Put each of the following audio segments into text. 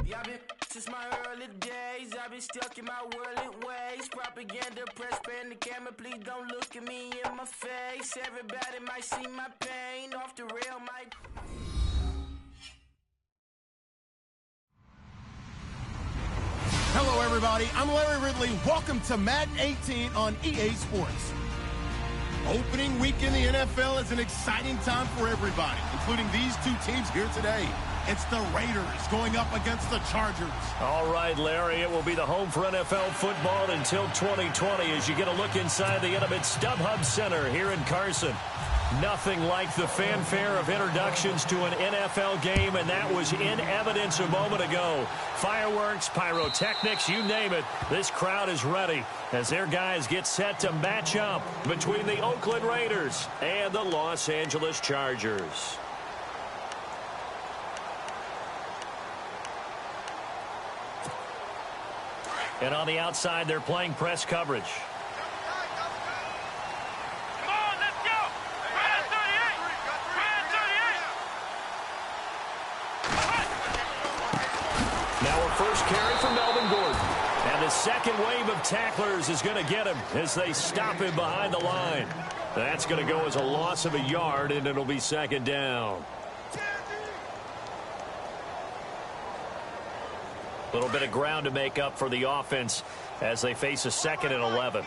Yeah, I've been since my early days. I've been stuck in my worldly ways. Propaganda, press, pan the camera. Please don't look at me in my face. Everybody might see my pain. Off the rail, might. Hello, everybody. I'm Larry Ridley. Welcome to Madden 18 on EA Sports. Opening week in the NFL is an exciting time for everybody, including these two teams here today. It's the Raiders going up against the Chargers. All right, Larry, it will be the home for NFL football until 2020 as you get a look inside the intimate StubHub Center here in Carson. Nothing like the fanfare of introductions to an NFL game, and that was in evidence a moment ago. Fireworks, pyrotechnics, you name it. This crowd is ready as their guys get set to match up between the Oakland Raiders and the Los Angeles Chargers. And on the outside, they're playing press coverage. Now a first carry for Melvin Gordon. And the second wave of tacklers is going to get him as they stop him behind the line. That's going to go as a loss of a yard, and it'll be second down. A little bit of ground to make up for the offense as they face a 2nd and 11.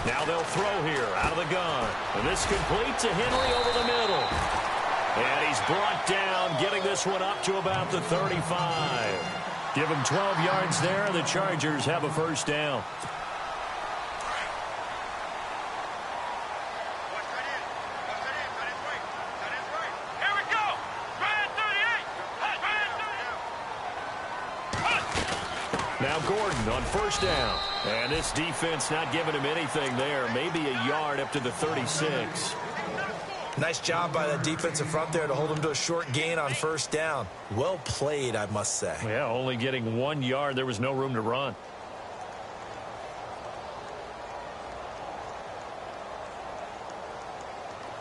Now they'll throw here out of the gun. And this complete to Henry over the middle. And he's brought down, getting this one up to about the 35. Give him 12 yards there. The Chargers have a first down. Now Gordon on first down. And this defense not giving him anything there. Maybe a yard up to the 36. Nice job by that defensive front there to hold him to a short gain on first down. Well played, I must say. Yeah, only getting 1 yard. There was no room to run.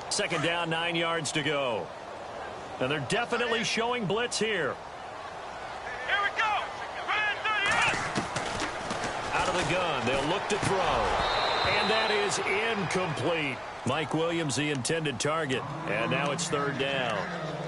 Second down, 9 yards to go. And they're definitely showing blitz here. Here we go. Out of the gun, they'll look to throw. And that is incomplete. Mike Williams, the intended target. And now it's third down.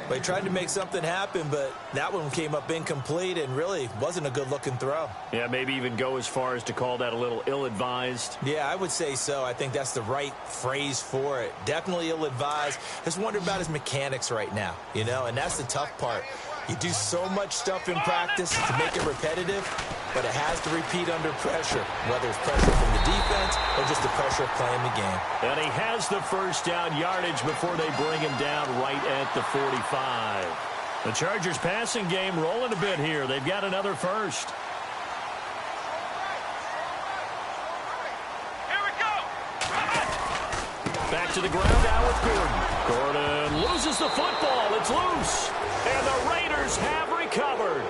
They tried to make something happen, but that one came up incomplete and really wasn't a good-looking throw. Yeah, maybe even go as far as to call that a little ill-advised. Yeah, I would say so. I think that's the right phrase for it. Definitely ill-advised. Just wonder about his mechanics right now, you know, and that's the tough part. You do so much stuff in practice to make it repetitive, but it has to repeat under pressure, whether it's pressure from the defense or just the pressure of playing the game. And he has the first down yardage before they bring him down right at the 45. The Chargers passing game rolling a bit here. They've got another first. Here we go. Back to the ground now with Gordon. Gordon loses the football. It's loose. And the Raiders have recovered.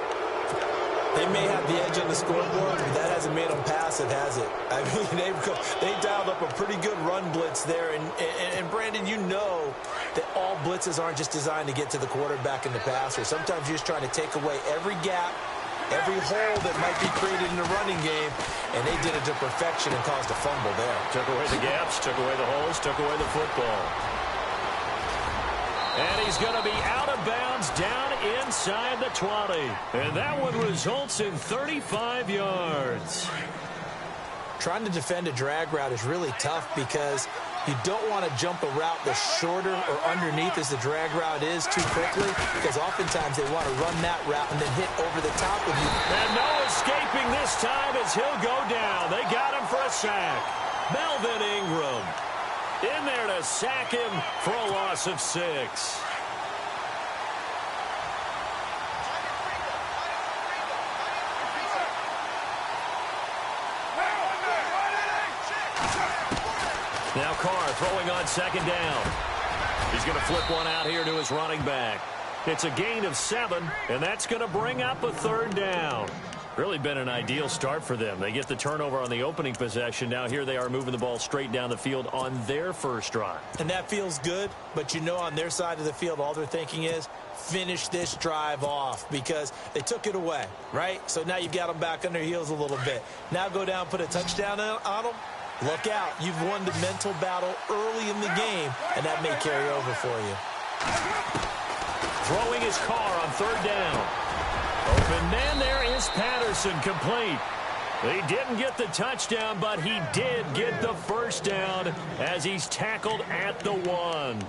They may have the edge on the scoreboard, but that hasn't made them passive, has it? I mean, they dialed up a pretty good run blitz there. And Brandon, you know that all blitzes aren't just designed to get to the quarterback and the passer. Sometimes you're just trying to take away every gap, every hole that might be created in the running game, and they did it to perfection and caused a fumble there. Took away the gaps, took away the holes, took away the football. And he's going to be out of bounds down inside the 20. And that one results in 35 yards. Trying to defend a drag route is really tough because you don't want to jump a route that's shorter or underneath as the drag route is too quickly, because oftentimes they want to run that route and then hit over the top of you. And no escaping this time as he'll go down. They got him for a sack. Melvin Ingram in there to sack him for a loss of 6. Now Carr throwing on second down. He's going to flip one out here to his running back. It's a gain of 7, and that's going to bring up a third down. Really been an ideal start for them. They get the turnover on the opening possession. Now here they are moving the ball straight down the field on their first drive. And that feels good, but you know on their side of the field, all they're thinking is finish this drive off because they took it away, right? So now you've got them back on their heels a little bit. Now go down, put a touchdown on them. Look out. You've won the mental battle early in the game, and that may carry over for you. Throwing his car on third down. Open man, there is Patterson, complete. He didn't get the touchdown, but he did get the first down as he's tackled at the 1.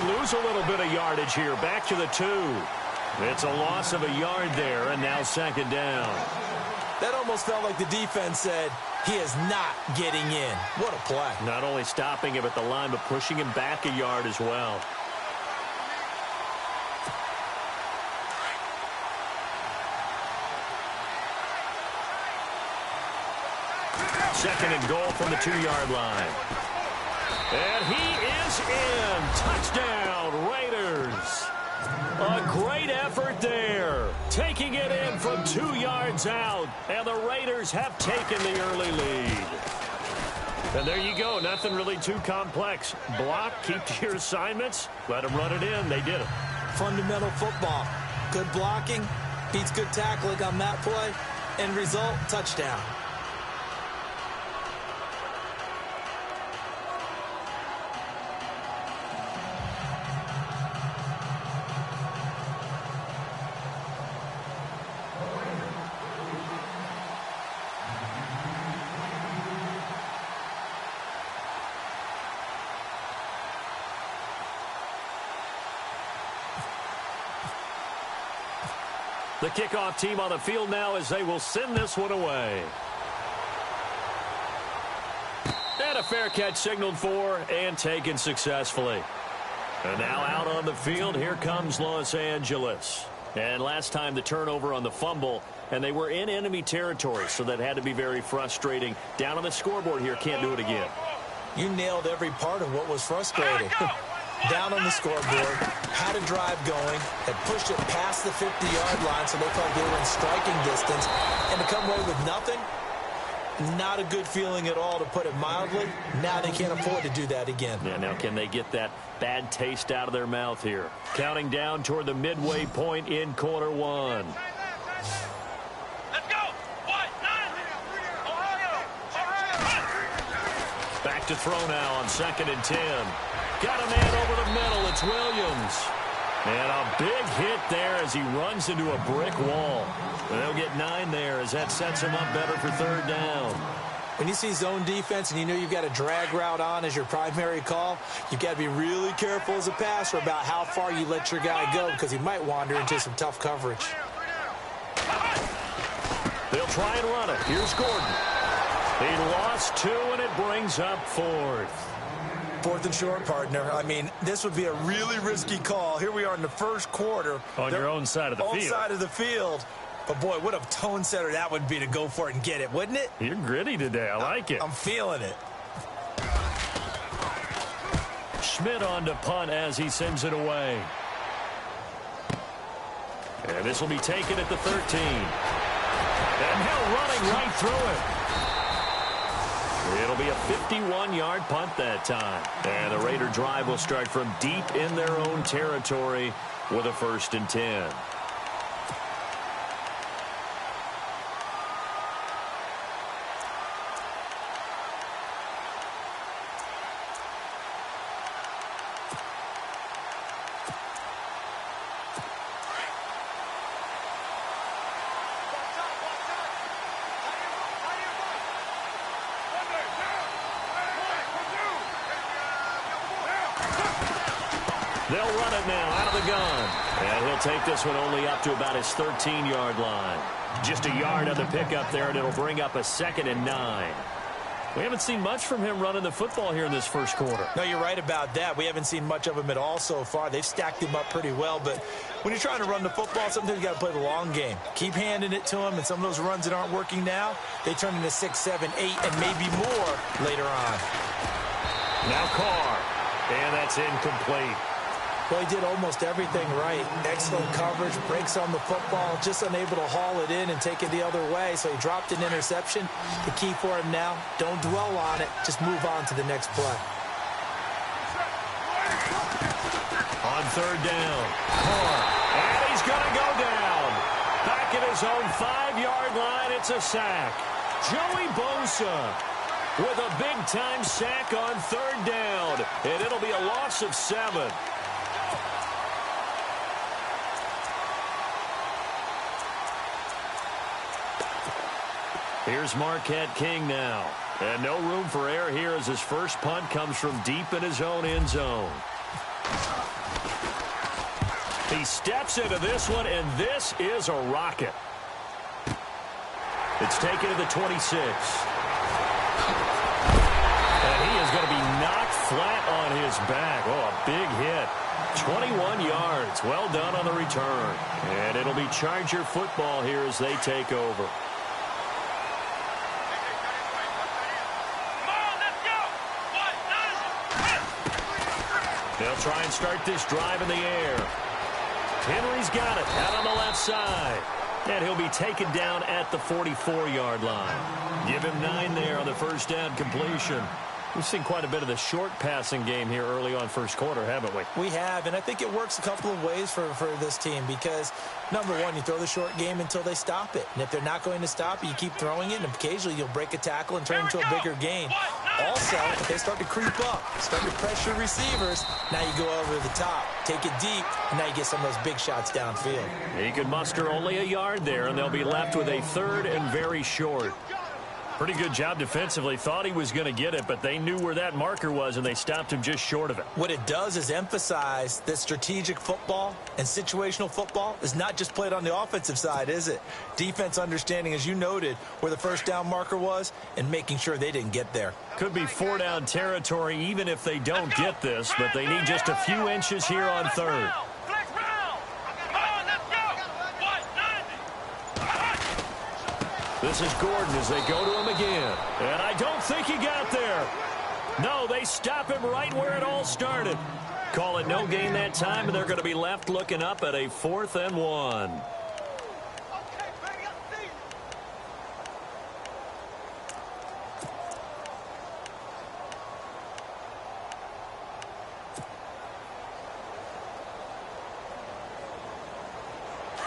Lose a little bit of yardage here. Back to the 2. It's a loss of a yard there, and now second down. That almost felt like the defense said, he is not getting in. What a play. Not only stopping him at the line, but pushing him back a yard as well. Second and goal from the 2-yard line. And he is in. Touchdown, Raiders. A great effort there. Taking it in from 2 yards out. And the Raiders have taken the early lead. And there you go. Nothing really too complex. Block, keep to your assignments. Let them run it in. They did it. Fundamental football. Good blocking. Beats good tackling on that play. End result, touchdown. The kickoff team on the field now as they will send this one away. And a fair catch signaled for and taken successfully. And now out on the field, here comes Los Angeles. And last time the turnover on the fumble, and they were in enemy territory, so that had to be very frustrating. Down on the scoreboard here, can't do it again. You nailed every part of what was frustrating. Down on the scoreboard, had a drive going, had pushed it past the 50-yard line so they felt they were in striking distance, and to come away with nothing, not a good feeling at all, to put it mildly. Now they can't afford to do that again. Yeah, now can they get that bad taste out of their mouth here? Counting down toward the midway point in quarter 1. Let's go. 1, 9. Ohio. Back to throw now on 2nd and 10. Got a man over the middle. It's Williams. And a big hit there as he runs into a brick wall. And they'll get 9 there as that sets him up better for third down. When you see zone defense and you know you've got a drag route on as your primary call, you've got to be really careful as a passer about how far you let your guy go because he might wander into some tough coverage. They'll try and run it. Here's Gordon. He lost 2, and it brings up 4th. 4th and short, partner. I mean, this would be a really risky call. Here we are in the first quarter. On your own side of the field. Own side of the field. But, boy, what a tone setter that would be to go for it and get it, wouldn't it? You're gritty today. I like it. I'm feeling it. Schmidt on to punt as he sends it away. And this will be taken at the 13. And Hill running right through it. It'll be a 51-yard punt that time. And the Raider drive will start from deep in their own territory with a 1st and 10. They'll run it now out of the gun. And he'll take this one only up to about his 13-yard line. Just a yard on the pickup there, and it'll bring up a 2nd and 9. We haven't seen much from him running the football here in this first quarter. No, you're right about that. We haven't seen much of him at all so far. They've stacked him up pretty well, but when you're trying to run the football, sometimes you got to play the long game. Keep handing it to him, and some of those runs that aren't working now, they turn into 6, 7, 8, and maybe more later on. Now Carr, and that's incomplete. Well, he did almost everything right. Excellent coverage, breaks on the football, just unable to haul it in and take it the other way, so he dropped an interception. The key for him now, don't dwell on it, just move on to the next play. On third down, Carr, and he's going to go down. Back at his own 5-yard line, it's a sack. Joey Bosa with a big-time sack on third down, and it'll be a loss of 7. Here's Marquette King now. And no room for error here as his first punt comes from deep in his own end zone. He steps into this one, and this is a rocket. It's taken to the 26. And he is going to be knocked flat on his back. Oh, a big hit. 21 yards. Well done on the return. And it'll be Charger football here as they take over. They'll try and start this drive in the air. Henry's got it out on the left side. And he'll be taken down at the 44-yard line. Give him 9 there on the first down completion. We've seen quite a bit of the short passing game here early on first quarter, haven't we? We have, and I think it works a couple of ways for this team because, number one, you throw the short game until they stop it. And if they're not going to stop it, you keep throwing it, and occasionally you'll break a tackle and turn it into a bigger gain. Also, if they start to creep up, start to pressure receivers, now you go over the top, take it deep, and now you get some of those big shots downfield. He could muster only a yard there, and they'll be left with a third and very short. Pretty good job defensively. Thought he was going to get it, but they knew where that marker was, and they stopped him just short of it. What it does is emphasize that strategic football and situational football is not just played on the offensive side, is it? Defense understanding, as you noted, where the first down marker was and making sure they didn't get there. Could be 4-down territory even if they don't get this, but they need just a few inches here on third. This is Gordon as they go to him again. And I don't think he got there. No, they stop him right where it all started. Call it no gain that time, and they're going to be left looking up at a 4th and 1.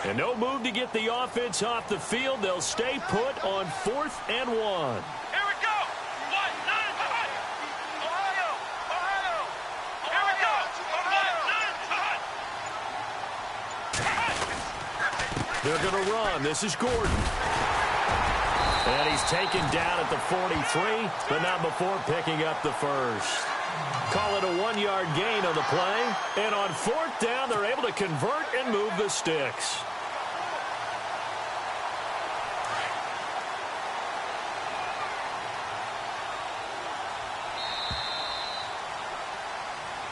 And no move to get the offense off the field. They'll stay put on 4th and 1. Here we go. What? 9. Ohio. Here we go. What? 9. They're going to run. This is Gordon. And he's taken down at the 43, but not before picking up the first. Call it a 1-yard gain on the play. And on 4th down, they're able to convert and move the sticks.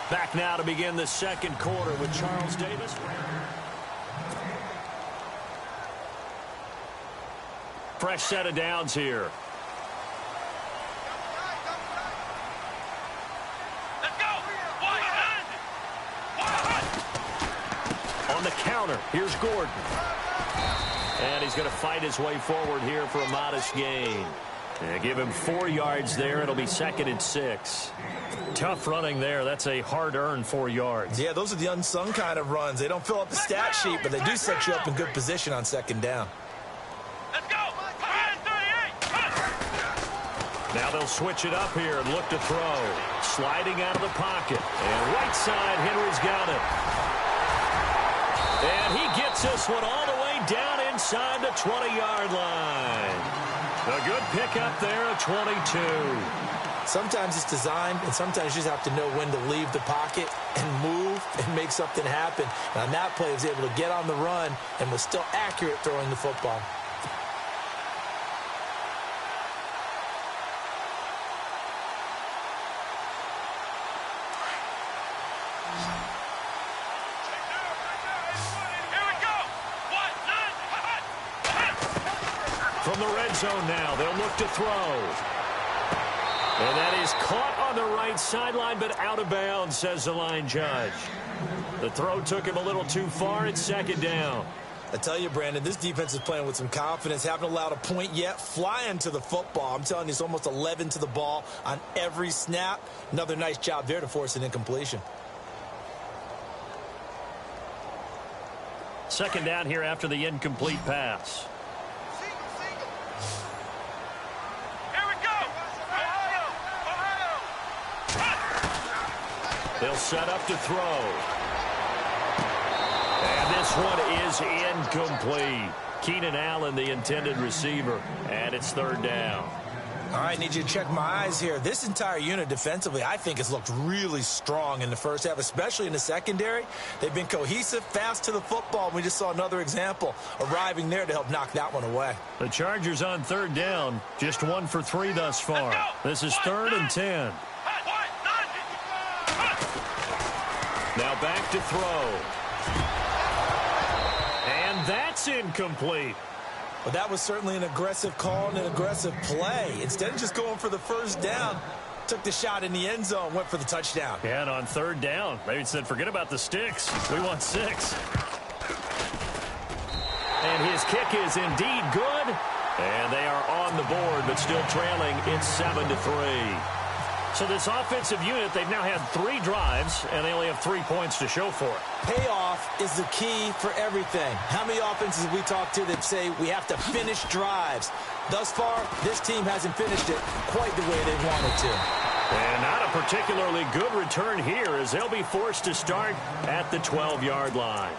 Back now to begin the second quarter with Charles Davis. Fresh set of downs here. Let's go. On the counter, here's Gordon. And he's going to fight his way forward here for a modest gain. Give him 4 yards there. It'll be 2nd and 6. Tough running there. That's a hard-earned 4 yards. Yeah, those are the unsung kind of runs. They don't fill up the stat sheet, but they do set you up in good position on 2nd down. Let's go. 38. Now they'll switch it up here and look to throw. Sliding out of the pocket. And right side, Henry's got it. And he gets this one all the way down inside the 20-yard line. A good pickup there at 22. Sometimes it's designed, and sometimes you just have to know when to leave the pocket and move and make something happen. And on that play, he was able to get on the run and was still accurate throwing the football. From the red zone now, they'll look to throw. And that is caught on the right sideline, but out of bounds, says the line judge. The throw took him a little too far. It's second down. I tell you, Brandon, this defense is playing with some confidence. Haven't allowed a point yet. Flying to the football. I'm telling you, it's almost 11 to the ball on every snap. Another nice job there to force an incompletion. Second down here after the incomplete pass. Here we go. Ohio. They'll set up to throw. And this one is incomplete. Keenan Allen, the intended receiver, and it's third down. All right, need you to check my eyes here. This entire unit defensively, I think, has looked really strong in the first half, especially in the secondary. They've been cohesive, fast to the football. We just saw another example arriving there to help knock that one away. The Chargers on third down, just 1 for 3 thus far. This is 3rd and 10. Now back to throw. And that's incomplete. Well, that was certainly an aggressive call and an aggressive play. Instead of just going for the first down, took the shot in the end zone, went for the touchdown. Yeah, and on third down, maybe said, forget about the sticks. We want 6. And his kick is indeed good. And they are on the board, but still trailing. It's 7-3. So this offensive unit, they've now had 3 drives, and they only have 3 points to show for it. Payoff is the key for everything. How many offenses have we talked to that say we have to finish drives? Thus far, this team hasn't finished it quite the way they wanted to. And not a particularly good return here, as they'll be forced to start at the 12-yard line.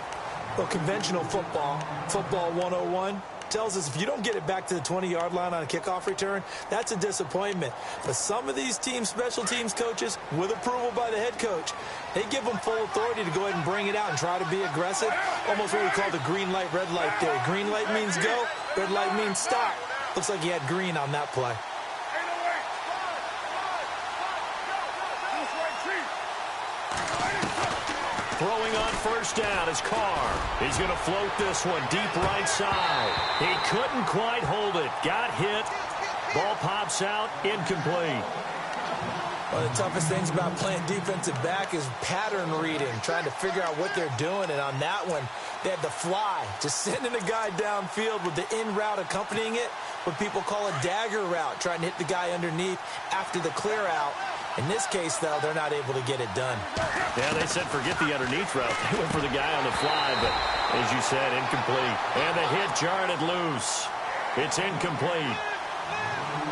Well, conventional football 101, tells us if you don't get it back to the 20-yard line on a kickoff return, that's a disappointment. But some of these teams, special teams coaches, with approval by the head coach, they give them full authority to go ahead and bring it out and try to be aggressive. Almost what we call the green light, red light theory. Green light means go, red light means stop. Looks like he had green on that play. Throwing on first down is Carr. He's going to float this one deep right side. He couldn't quite hold it. Got hit. Ball pops out. Incomplete. One of the toughest things about playing defensive back is pattern reading, trying to figure out what they're doing. And on that one, they had the fly, just sending a guy downfield with the in route accompanying it, what people call a dagger route, trying to hit the guy underneath after the clear out. In this case, though, they're not able to get it done. Yeah, they said forget the underneath route. They went for the guy on the fly, but as you said, incomplete. And the hit jarred it loose. It's incomplete.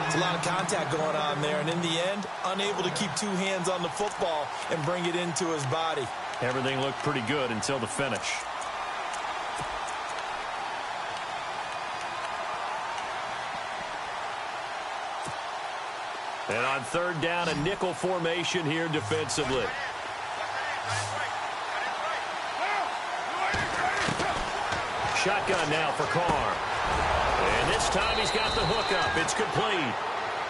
It's a lot of contact going on there, and in the end, unable to keep 2 hands on the football and bring it into his body. Everything looked pretty good until the finish. And on third down, a nickel formation here defensively. Shotgun now for Carr. And this time he's got the hook up. It's complete.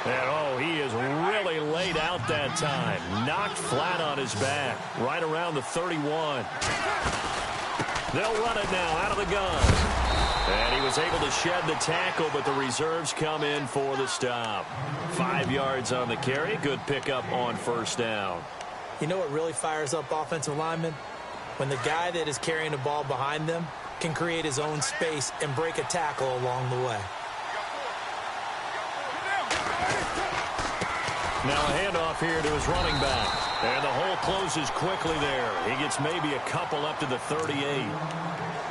And, oh, he is really laid out that time. Knocked flat on his back. Right around the 31. They'll run it now out of the gun. And he was able to shed the tackle, but the reserves come in for the stop. 5 yards on the carry. Good pickup on first down. You know what really fires up offensive linemen? When the guy that is carrying the ball behind them can create his own space and break a tackle along the way. Now a handoff here to his running back. And the hole closes quickly there. He gets maybe a couple up to the 38.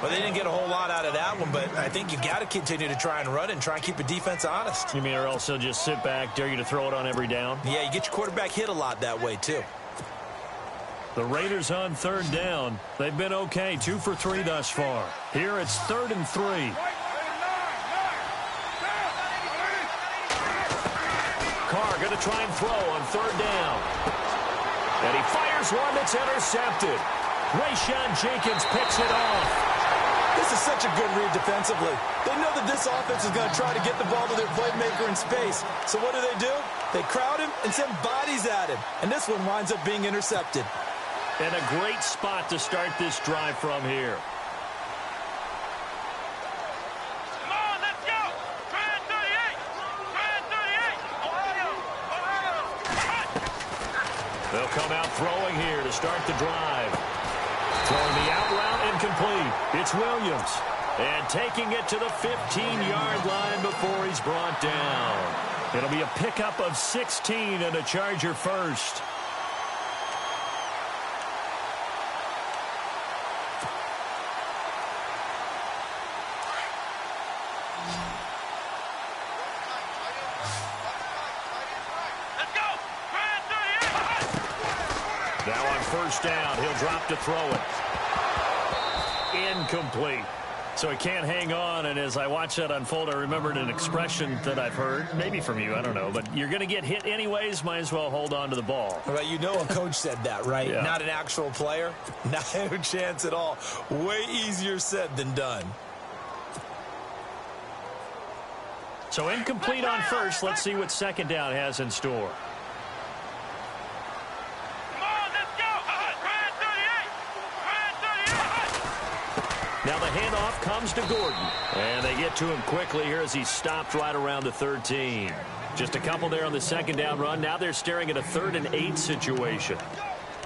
Well, they didn't get a whole lot out of that one, but I think you got to continue to try and run and try and keep the defense honest. You mean or else they'll just sit back, dare you to throw it on every down? Yeah, you get your quarterback hit a lot that way, too. The Raiders on third down. They've been okay, 2 for 3 thus far. Here it's 3rd and 3. Carr going to try and throw on third down. And he fires one that's intercepted. Rayshawn Jenkins picks it off. This is such a good read defensively. They know that this offense is going to try to get the ball to their playmaker in space. So what do? They crowd him and send bodies at him. And this one winds up being intercepted. And a great spot to start this drive from here. Come on, let's go. Trent. They'll come out throwing here to start the drive. Throwing the out route incomplete. It's Williams. And taking it to the 15-yard line before he's brought down. It'll be a pickup of 16 and a Charger first. Now on first down, he'll drop to throw it. Incomplete. So he can't hang on, and as I watch that unfold, I remembered an expression that I've heard, maybe from you, I don't know, but you're going to get hit anyways, might as well hold on to the ball. Well, you know a coach said that, right? Yeah. Not an actual player. Not a chance at all. Way easier said than done. So incomplete on first. Let's see what second down has in store. Now the handoff comes to Gordon. And they get to him quickly here as he's stopped right around the 13. Just a couple there on the second down run. Now they're staring at a 3rd and 8 situation.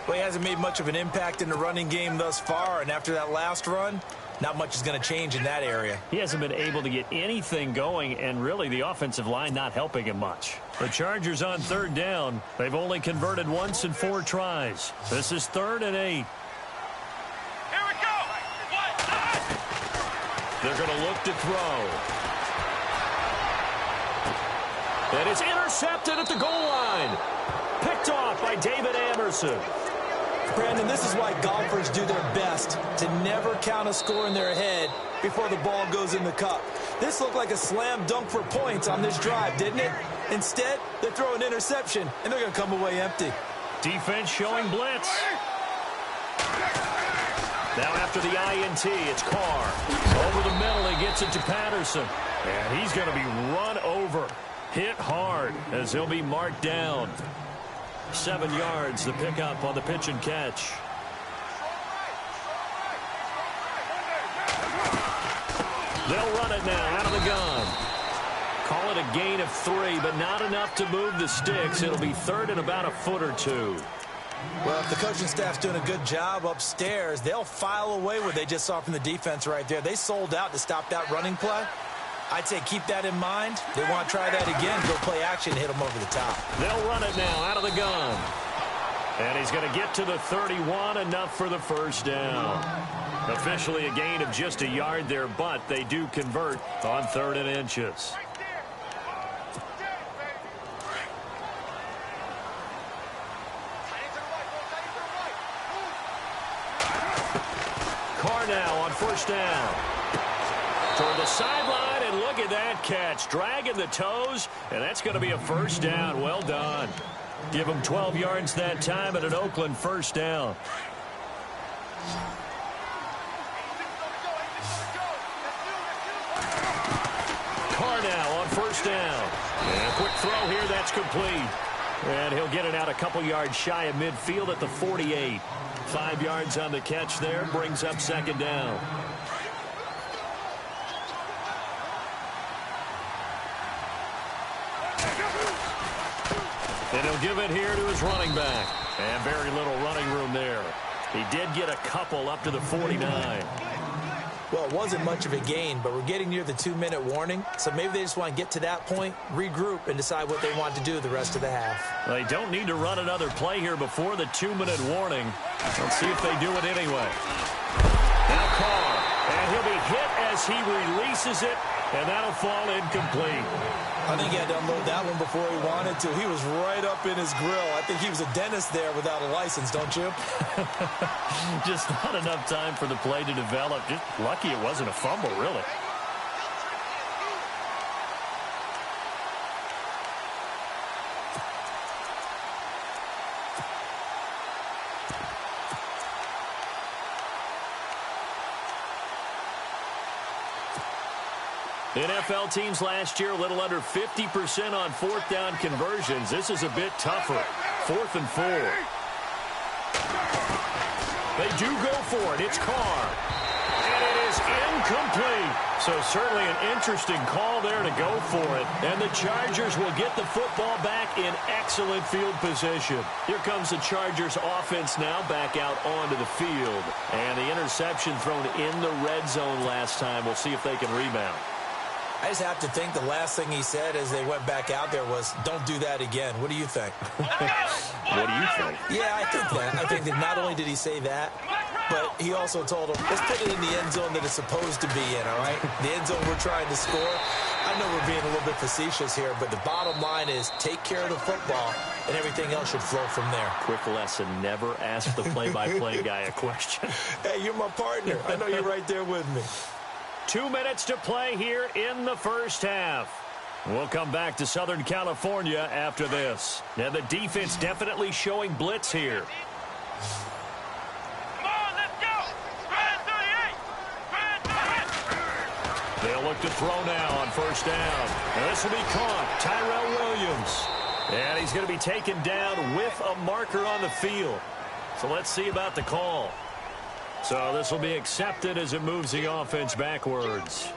Well, he hasn't made much of an impact in the running game thus far. And after that last run, not much is going to change in that area. He hasn't been able to get anything going, and really the offensive line not helping him much. The Chargers on 3rd down. They've only converted once in 4 tries. This is 3rd and 8. They're going to look to throw. And it's intercepted at the goal line. Picked off by David Anderson. Brandon, this is why golfers do their best to never count a score in their head before the ball goes in the cup. This looked like a slam dunk for points on this drive, didn't it? Instead, they throw an interception, and they're going to come away empty. Defense showing blitz. Now after the INT, it's Carr. Over the middle, he gets it to Patterson. And he's going to be run over. Hit hard as he'll be marked down. 7 yards, the pickup on the pitch and catch. They'll run it now out of the gun. Call it a gain of 3, but not enough to move the sticks. It'll be 3rd and about a foot or 2. Well, if the coaching staff's doing a good job upstairs, they'll file away what they just saw from the defense right there. They sold out to stop that running play. I'd say keep that in mind. They want to try that again, go play action, hit them over the top. They'll run it now out of the gun. And he's going to get to the 31, enough for the first down. Officially a gain of just a yard there, but they do convert on 3rd and inches. Carr now on first down. Toward the sideline, and look at that catch. Dragging the toes, and that's going to be a first down. Well done. Give him 12 yards that time at an Oakland first down. Carr now on first down. And a quick throw here, that's complete. And he'll get it out a couple yards shy of midfield at the 48. 5 yards on the catch there, brings up second down. And he'll give it here to his running back. And very little running room there. He did get a couple up to the 49. Well, it wasn't much of a gain, but we're getting near the 2-minute warning, so maybe they just want to get to that point, regroup, and decide what they want to do the rest of the half. They don't need to run another play here before the 2-minute warning. Let's see if they do it anyway. Now Carr, and he'll be hit as he releases it, and that'll fall incomplete. I think he had to unload that one before he wanted to. He was right up in his grill. I think he was a dentist there without a license, don't you? Just not enough time for the play to develop. Just lucky it wasn't a fumble, really. NFL teams last year a little under 50% on 4th down conversions. This is a bit tougher. 4th and 4. They do go for it. It's Carr. And it is incomplete. So certainly an interesting call there to go for it. And the Chargers will get the football back in excellent field position. Here comes the Chargers offense now back out onto the field. And the interception thrown in the red zone last time. We'll see if they can rebound. I just have to think the last thing he said as they went back out there was, don't do that again. What do you think? What do you think? Yeah, I think that. I think that not only did he say that, but he also told him, let's put it in the end zone that it's supposed to be in, all right? The end zone we're trying to score. I know we're being a little bit facetious here, but the bottom line is take care of the football, and everything else should flow from there. Quick lesson, never ask the play-by-play guy a question. Hey, you're my partner. I know you're right there with me. 2 minutes to play here in the first half. We'll come back to Southern California after this. Now the defense definitely showing blitz here. Come on, let's go. Brand 38. Brand 38. They'll look to throw now on first down. And this will be caught. Tyrell Williams. And he's going to be taken down with a marker on the field. So let's see about the call. So this will be accepted as it moves the offense backwards.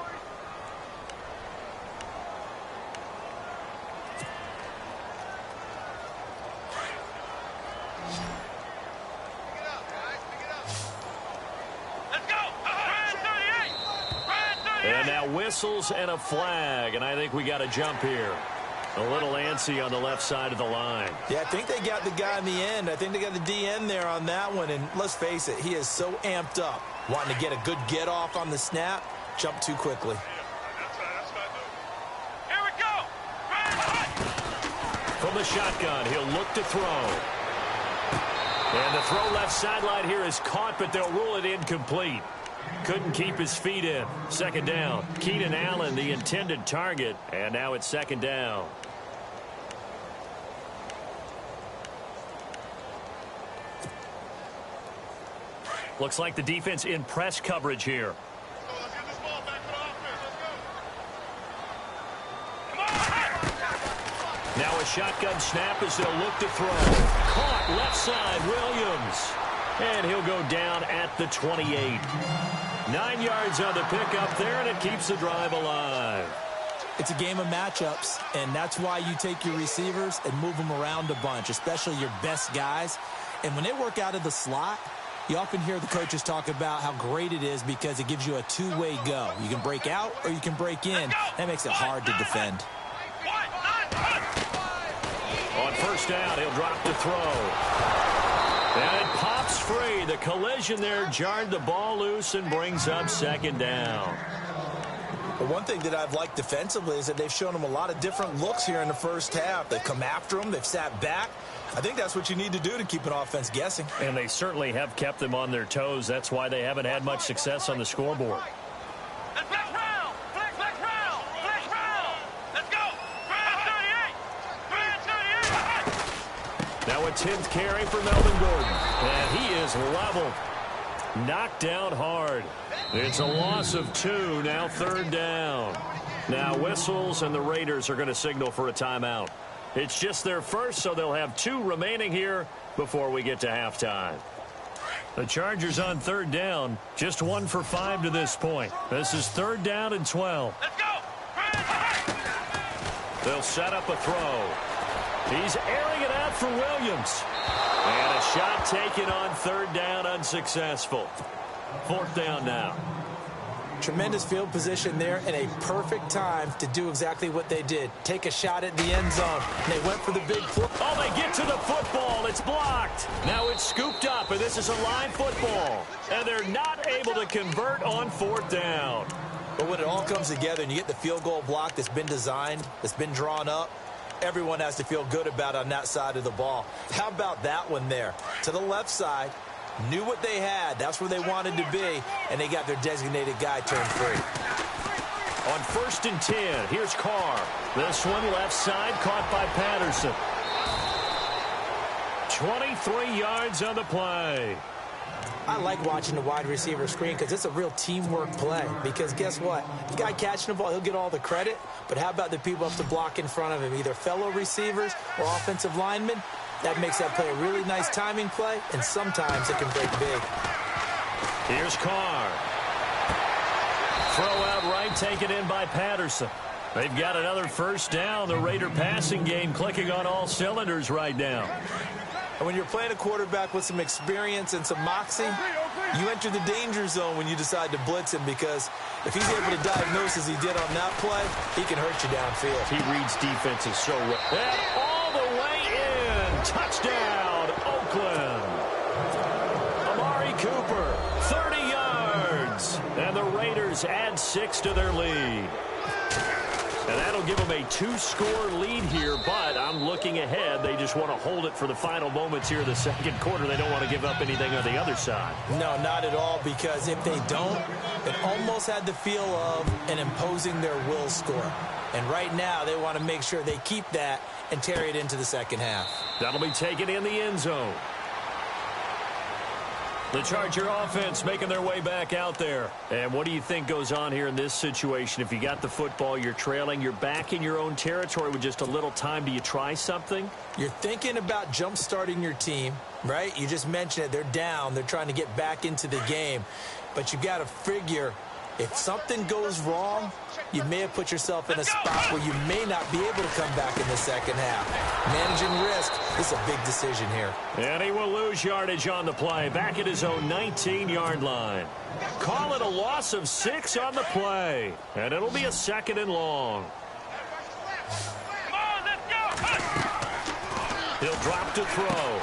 Let's go. Brand 38. Brand 38. And now whistles and a flag. And I think we got a jump here. A little antsy on the left side of the line. Yeah, I think they got the guy in the end. I think they got the DN there on that one. And let's face it, he is so amped up. Wanting to get a good get off on the snap, jump too quickly. Here we go. Brand 38. From the shotgun, he'll look to throw. And the throw left sideline here is caught, but they'll rule it incomplete. Couldn't keep his feet in. Second down. Keenan Allen, the intended target. And now it's second down. Looks like the defense in press coverage here. Let's get this ball back to the offense. Let's go. Come on. Now a shotgun snap as they'll look to throw. Caught left side, Williams. And he'll go down at the 28. 9 yards on the pickup there, and it keeps the drive alive. It's a game of matchups, and that's why you take your receivers and move them around a bunch, especially your best guys. And when they work out of the slot, you often hear the coaches talk about how great it is because it gives you a two-way go. You can break out or you can break in. That makes it hard to defend. On first down, he'll drop to throw. And it pops free. The collision there jarred the ball loose and brings up second down. But one thing that I've liked defensively is that they've shown them a lot of different looks here in the first half. They've come after them. They've sat back. I think that's what you need to do to keep an offense guessing. And they certainly have kept them on their toes. That's why they haven't had much success on the scoreboard. Let's flex round. Flex round. Flex round. Let's go. Brand 38. Brand 38. Now a 10th carry for Melvin Gordon. And he is leveled. Knocked down hard. It's a loss of 2, now third down. Now whistles, and the Raiders are going to signal for a timeout. It's just their first, so they'll have 2 remaining here before we get to halftime. The Chargers on third down, just 1 for 5 to this point. This is third down and 12. Let's go. They'll set up a throw. He's airing it out for Williams. And a shot taken on third down, unsuccessful. Fourth down now. Tremendous field position there and a perfect time to do exactly what they did. Take a shot at the end zone. And they went for the big flip. Oh, they get to the football. It's blocked. Now it's scooped up, and this is a live football. And they're not able to convert on fourth down. But when it all comes together and you get the field goal block that's been designed, that's been drawn up, everyone has to feel good about on that side of the ball. How about that one there? To the left side, knew what they had. That's where they wanted to be, and they got their designated guy turned free. On first and 10, here's Carr. This one left side, caught by Patterson. 23 yards on the play. I like watching the wide receiver screen because it's a real teamwork play. Because guess what? The guy catching the ball, he'll get all the credit. But how about the people up to block in front of him, either fellow receivers or offensive linemen? That makes that play a really nice timing play, and sometimes it can break big. Here's Carr. throw out right, taken in by Patterson. They've got another first down. The Raider passing game clicking on all cylinders right now. And when you're playing a quarterback with some experience and some moxie, you enter the danger zone when you decide to blitz him, because if he's able to diagnose as he did on that play, he can hurt you downfield. He reads defenses so well. And all the way in. Touchdown, Oakland. Amari Cooper, 30 yards. And the Raiders add 6 to their lead. And that'll give them a 2-score lead here, but I'm looking ahead. They just want to hold it for the final moments here in the second quarter. They don't want to give up anything on the other side. No, not at all, because if they don't, it almost had the feel of an imposing their will score. And right now, they want to make sure they keep that and carry it into the second half. That'll be taken in the end zone. The Charger offense making their way back out there. And what do you think goes on here in this situation? If you got the football, you're trailing, you're back in your own territory with just a little time. Do you try something? You're thinking about jump-starting your team, right? You just mentioned it. They're down. They're trying to get back into the game. But you got to figure, if something goes wrong, you may have put yourself in a spot where you may not be able to come back in the second half. Managing risk is a big decision here. And he will lose yardage on the play, back at his own 19-yard line. Call it a loss of 6 on the play, and it'll be a 2nd and long. Come on, let's go. He'll drop to throw.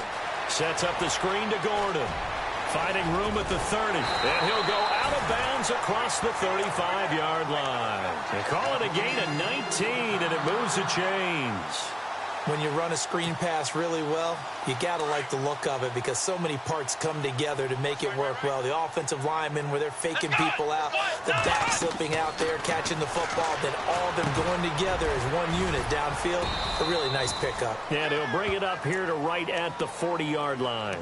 Sets up the screen to Gordon. Finding room at the 30, and he'll go out of bounds across the 35-yard line. They call it a gain of 19, and it moves the chains. When you run a screen pass really well, you got to like the look of it, because so many parts come together to make it work well. The offensive linemen, where they're faking people out, the back slipping out there, catching the football, then all of them going together as one unit downfield. A really nice pickup. And he'll bring it up here to right at the 40-yard line.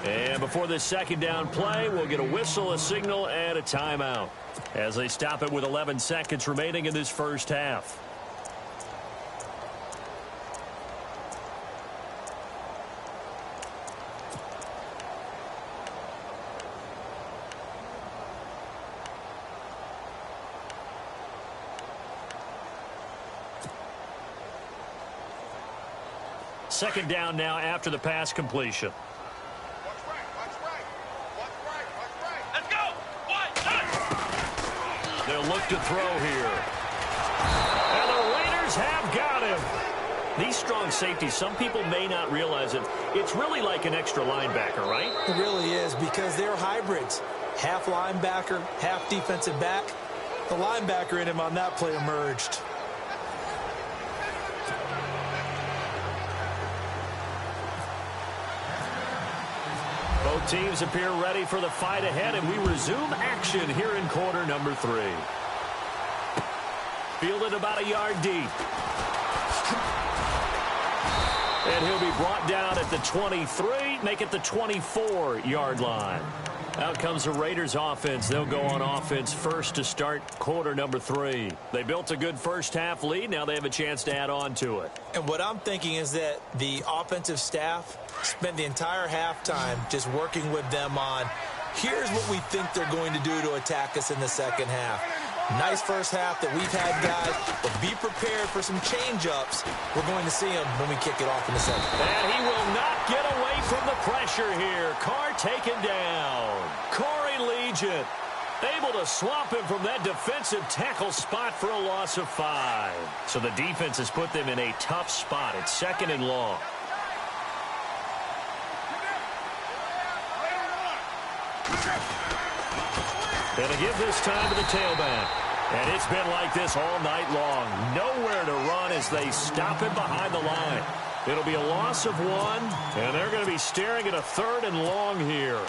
And before this second down play, we'll get a whistle, a signal, and a timeout as they stop it with 11 seconds remaining in this first half. Second down now after the pass completion. They'll look to throw here. And the Raiders have got him. These strong safeties, some people may not realize it. It's really like an extra linebacker, right? It really is, because they're hybrids. Half linebacker, half defensive back. The linebacker in him on that play emerged. Both teams appear ready for the fight ahead, and we resume action here in quarter number 3. Fielded about a yard deep. And he'll be brought down at the 23, make it the 24-yard line. Out comes the Raiders offense. They'll go on offense first to start quarter number 3. They built a good first half lead. Now they have a chance to add on to it. And what I'm thinking is that the offensive staff spent the entire halftime just working with them on, here's what we think they're going to do to attack us in the second half. Nice first half that we've had, guys, but be prepared for some change-ups. We're going to see them when we kick it off in the second. And he will not get away from the pressure here. Carr taken down. Corey Legion able to swap him from that defensive tackle spot for a loss of 5. So the defense has put them in a tough spot. It's 2nd and long. Gonna give this time to the tailback. And it's been like this all night long. Nowhere to run as they stop him behind the line. It'll be a loss of 1, and they're going to be staring at a 3rd and long here.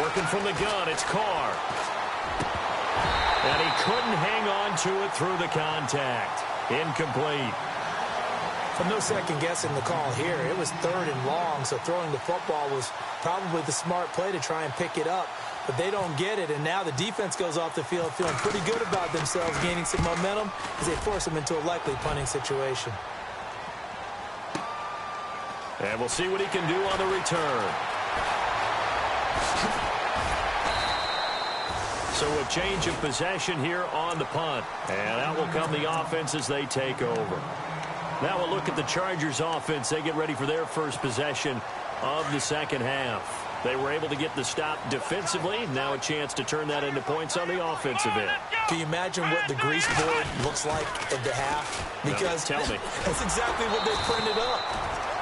Working from the gun, it's Carr. And he couldn't hang on to it through the contact. Incomplete. But no second guessing the call here. It was 3rd and long, so throwing the football was probably the smart play to try and pick it up. But they don't get it, and now the defense goes off the field feeling pretty good about themselves, gaining some momentum as they force them into a likely punting situation. And we'll see what he can do on the return. So a change of possession here on the punt. And out will come the offense as they take over. Now we'll look at the Chargers offense. They get ready for their first possession of the second half. They were able to get the stop defensively. Now a chance to turn that into points on the offensive end. Can you imagine what the grease board looks like at the half? Because tell me. That's exactly what they printed up.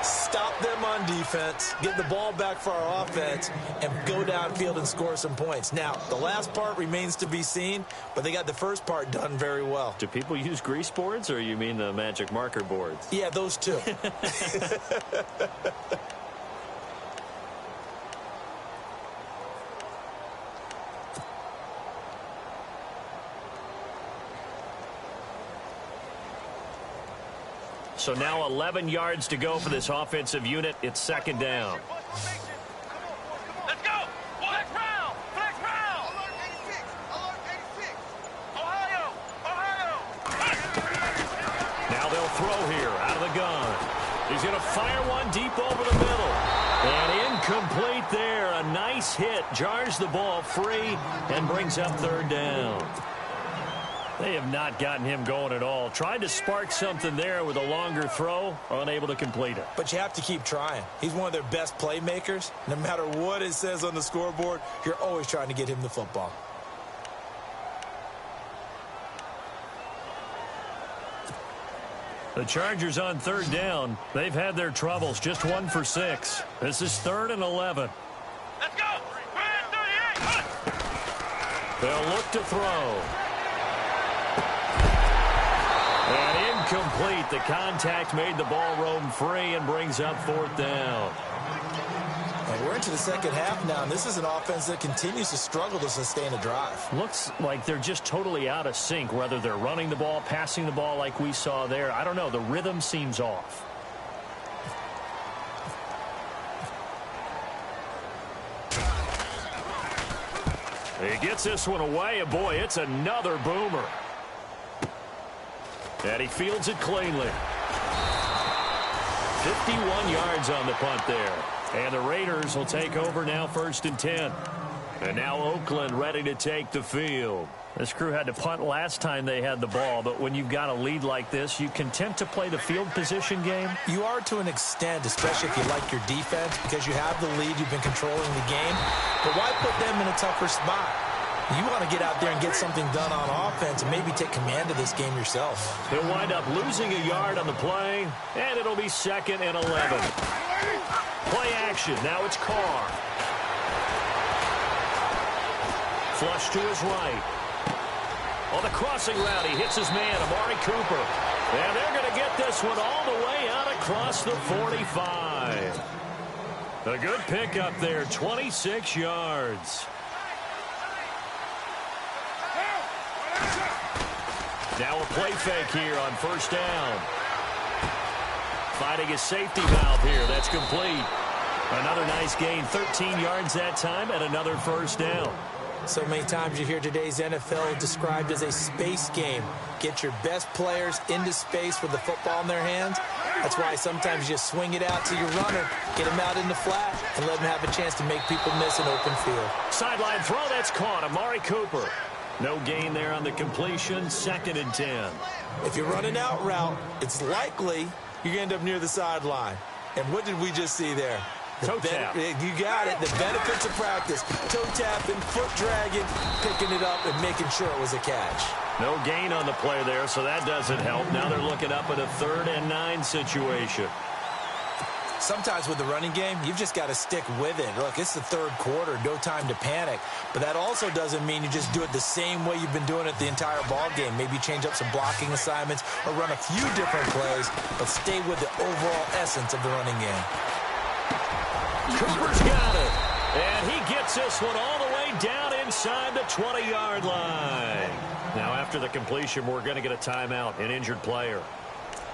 Stop them on defense, get the ball back for our offense, and go downfield and score some points. Now, the last part remains to be seen, but they got the first part done very well. Do people use grease boards, or you mean the magic marker boards? Yeah, those two. So now 11 yards to go for this offensive unit. It's second down. Let's go! Flex round! Flex round! Alert 86! Alert 86! Ohio! Ohio! Now they'll throw here out of the gun. He's going to fire one deep over the middle. And incomplete there. A nice hit. Jars the ball free and brings up third down. They have not gotten him going at all. Tried to spark something there with a longer throw, unable to complete it. But you have to keep trying. He's one of their best playmakers. No matter what it says on the scoreboard, you're always trying to get him the football. The Chargers on third down. They've had their troubles. Just 1 for 6. This is 3rd and 11. Let's go! Grand 38! They'll look to throw. And incomplete. The contact made the ball roam free and brings up 4th down. And we're into the second half now, and this is an offense that continues to struggle to sustain a drive. Looks like they're just totally out of sync, whether they're running the ball, passing the ball like we saw there. I don't know. The rhythm seems off. He gets this one away, and boy, it's another boomer. And he fields it cleanly. 51 yards on the punt there. And the Raiders will take over now, 1st and 10. And now Oakland ready to take the field. This crew had to punt last time they had the ball, but when you've got a lead like this, you content to play the field position game? You are to an extent, especially if you like your defense, because you have the lead, you've been controlling the game. But why put them in a tougher spot? You want to get out there and get something done on offense and maybe take command of this game yourself. He'll wind up losing a yard on the play, and it'll be 2nd and 11. Play action. Now it's Carr. Flush to his right. On the crossing route, he hits his man, Amari Cooper. And they're going to get this one all the way out across the 45. A good pickup there, 26 yards. Now a play fake here on 1st down. Finding a safety valve here. That's complete. Another nice gain. 13 yards that time and another 1st down. So many times you hear today's NFL described as a space game. Get your best players into space with the football in their hands. That's why sometimes you just swing it out to your runner, get him out in the flat, and let him have a chance to make people miss an open field. Sideline throw, that's caught. Amari Cooper. No gain there on the completion. 2nd and 10. If you're running out route, it's likely you're going to end up near the sideline. And what did we just see there? Toe tap. You got it. The benefits of practice. Toe tapping, foot dragging, picking it up, and making sure it was a catch. No gain on the play there, so that doesn't help. Now they're looking up at a 3rd and 9 situation. Sometimes with the running game, you've just got to stick with it. Look, it's the 3rd quarter, no time to panic. But that also doesn't mean you just do it the same way you've been doing it the entire ball game. Maybe change up some blocking assignments or run a few different plays, but stay with the overall essence of the running game. Cooper's got it. And he gets this one all the way down inside the 20-yard line. Now, after the completion, we're going to get a timeout, an injured player.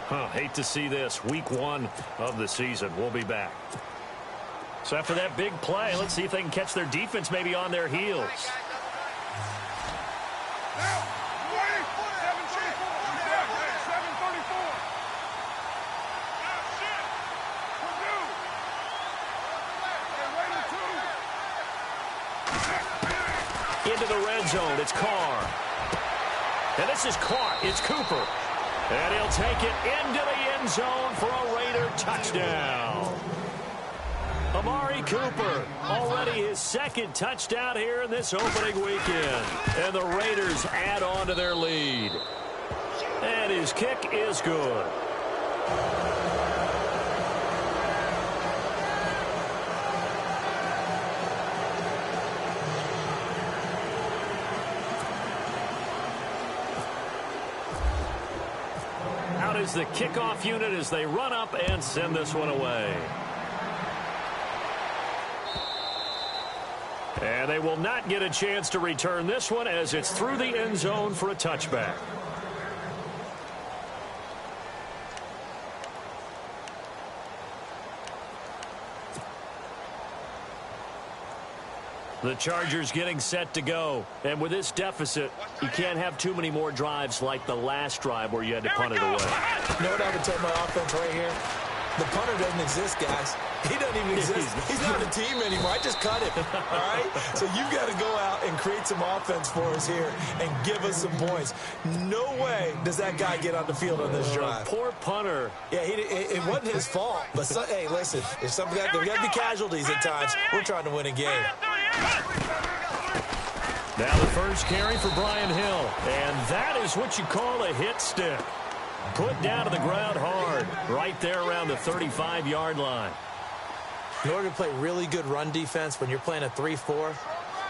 Hate to see this. Week 1 of the season. We'll be back. So after that big play, let's see if they can catch their defense maybe on their heels. Into the red zone. It's Carr. And this is caught. It's Cooper. And he'll take it into the end zone for a Raider touchdown. Amari Cooper, already his second touchdown here in this opening weekend. And the Raiders add on to their lead. And his kick is good. Out is the kickoff unit as they run up and send this one away. And they will not get a chance to return this one as it's through the end zone for a touchback. The Chargers getting set to go. And with this deficit, you can't have too many more drives like the last drive where you had to punt it away. You know what I would tell my offense right here? The punter doesn't exist, guys. He doesn't even exist. He's not a team anymore. I just cut him, all right? So you've got to go out and create some offense for us here and give us some points. No way does that guy get on the field on this drive. Poor punter. Yeah, it wasn't his fault. But, hey, listen, there's got to be casualties at times. We're trying to win a game. Now the first carry for Brian Hill. And that is what you call a hit stick. Put down to the ground hard, right there around the 35-yard line. In order to play really good run defense when you're playing a 3-4,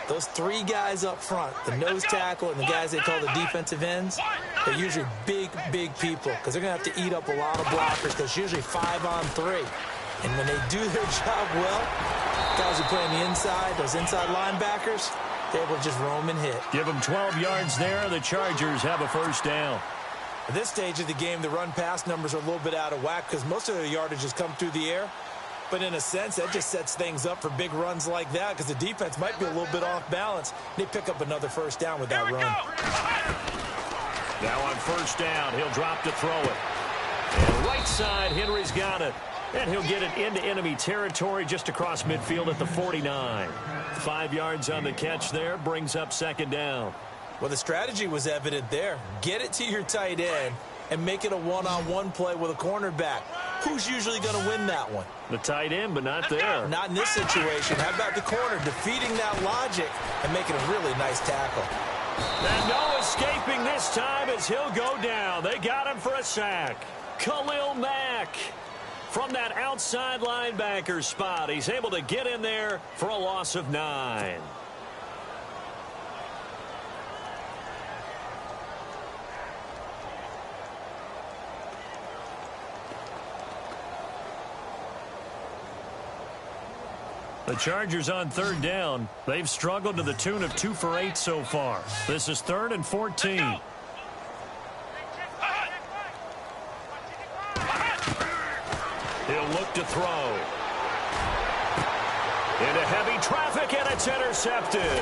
those three guys up front, the nose tackle and the guys they call the defensive ends, they're usually big, big people because they're going to have to eat up a lot of blockers because it's usually 5-on-3. And when they do their job well, guys who play on the inside, those inside linebackers, they're able to just roam and hit. Give them 12 yards there. The Chargers have a first down. At this stage of the game, the run-pass numbers are a little bit out of whack because most of their yardage has come through the air. But in a sense, that just sets things up for big runs like that because the defense might be a little bit off balance. They pick up another first down with that run. Now on first down, he'll drop to throw it. And right side, Henry's got it. And he'll get it into enemy territory just across midfield at the 49. 5 yards on the catch there, brings up second down. Well, the strategy was evident there. Get it to your tight end and make it a one-on-one play with a cornerback. Who's usually going to win that one? The tight end, but not there. Not in this situation. How about the corner defeating that logic and making a really nice tackle? And no escaping this time as he'll go down. They got him for a sack. Khalil Mack from that outside linebacker spot. He's able to get in there for a loss of 9. The Chargers on third down. They've struggled to the tune of 2 for 8 so far. This is 3rd and 14. He'll look to throw. Into heavy traffic, and it's intercepted.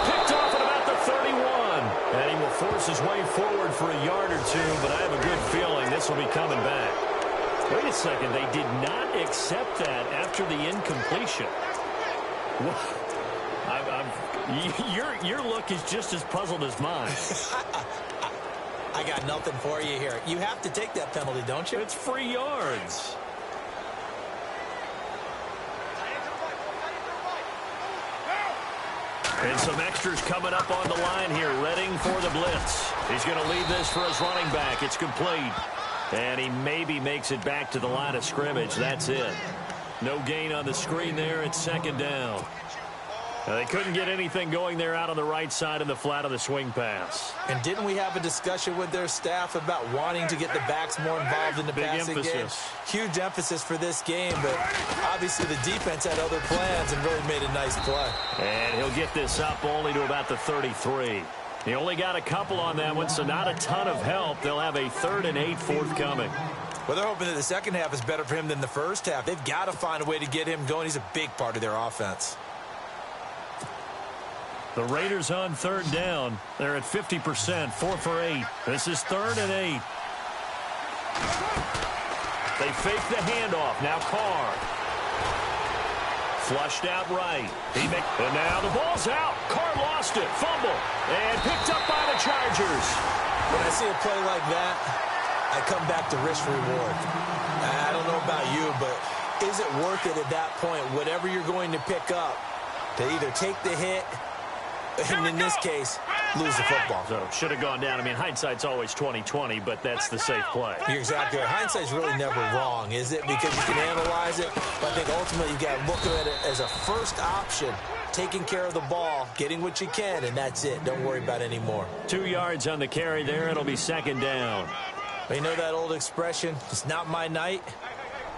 Picked off at about the 31. And he will force his way forward for a yard or two, but I have a good feeling this will be coming back. Wait a second, they did not accept that after the incompletion. Your look is just as puzzled as mine. I got nothing for you here. You have to take that penalty, don't you? It's free yards. And some extras coming up on the line here, readying for the blitz. He's going to lead this for his running back. It's complete. And he maybe makes it back to the line of scrimmage. That's it. No gain on the screen there. It's second down. They couldn't get anything going there out on the right side of the flat of the swing pass. And didn't we have a discussion with their staff about wanting to get the backs more involved in the passing game? Huge emphasis for this game, but obviously the defense had other plans and really made a nice play. And he'll get this up only to about the 33. He only got a couple on that one, so not a ton of help. They'll have a 3rd and 8 forthcoming. Well, they're hoping that the second half is better for him than the first half. They've got to find a way to get him going. He's a big part of their offense. The Raiders on 3rd down. They're at 50%, 4 for 8. This is 3rd and 8. They fake the handoff. Now Carr. Flushed out right. And now the ball's out. Carr lost it. Fumble. And picked up by the Chargers. When I see a play like that, I come back to risk reward. I don't know about you, but is it worth it at that point, whatever you're going to pick up, to either take the hit, and in this case, lose the football? So should have gone down. I mean, hindsight's always 20/20, but that's the safe play. You're exactly right. Hindsight's really never wrong, is it? Because you can analyze it, but I think ultimately you got to look at it as a first option, taking care of the ball, getting what you can, and that's it. Don't worry about any more. 2 yards on the carry there. It'll be 2nd down. You know that old expression, it's not my night?